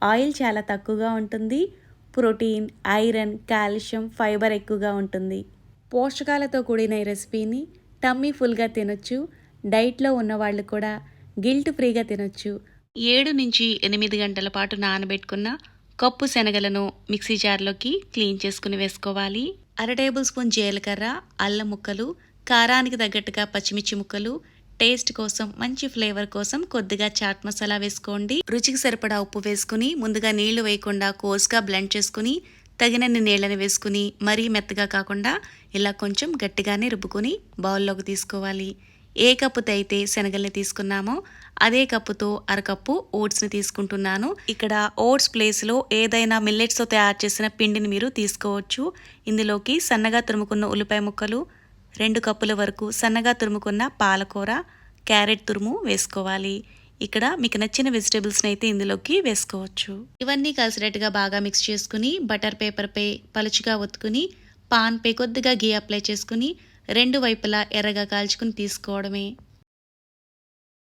Oil చాలా తక్కువగా ఉంటుంది. ప్రోటీన్, ఐరన్, కాల్షియం, ఫైబర్ ఎక్కువగా ఉంటుంది. పోషకాలతో కూడిన ఈ రెసిపీని టమ్మీ ఫుల్గా తినొచ్చు. డైట్లో ఉన్నవాళ్ళు కూడా గిల్ట్ ఫ్రీగా తినొచ్చు. 7-8 గంటల పాటు నానబెట్టుకున్న కప్పు శనగలను మిక్సీ జార్లోకి క్లీన్ చేసుకుని వేసుకోవాలి. 1/2 టేబుల్ స్పూన్ జీలకర్ర, అల్లం ముక్కలు, కారానికి తగ్గట్టుగా పచ్చిమిర్చి ముక్కలు, టేస్ట్ కోసం మంచి ఫ్లేవర్ కోసం కొద్దిగా చాట్ మసాలా వేసుకోండి. రుచికి సరిపడా ఉప్పు వేసుకుని ముందుగా నీళ్లు వేయకుండా కోర్స్గా బ్లెండ్ చేసుకుని తగినన్ని నీళ్ళని వేసుకుని మరీ మెత్తగా కాకుండా ఇలా కొంచెం గట్టిగానే రుబ్బుకొని బౌల్లోకి తీసుకోవాలి. ఏ కప్పుతో అయితే శనగల్ని తీసుకున్నామో అదే కప్పుతో 1/2 కప్పు ఓట్స్ని తీసుకుంటున్నాను. ఇక్కడ ఓట్స్ ప్లేస్లో ఏదైనా మిల్లెట్స్తో తయారు చేసిన పిండిని మీరు తీసుకోవచ్చు. ఇందులోకి సన్నగా తురుముకున్న ఉల్లిపాయ ముక్కలు, 2 కప్పుల వరకు సన్నగా తురుముకున్న పాలకూర, క్యారెట్ తురుము వేసుకోవాలి. ఇక్కడ మీకు నచ్చిన వెజిటేబుల్స్ని అయితే ఇందులోకి వేసుకోవచ్చు. ఇవన్నీ కలిసినట్టుగా బాగా మిక్స్ చేసుకుని బటర్ పేపర్పై పలుచుగా ఒత్తుకుని పాన్పై కొద్దిగా గీ అప్లై చేసుకుని 2 వైపులా ఎర్రగా కాల్చుకుని తీసుకోవడమే.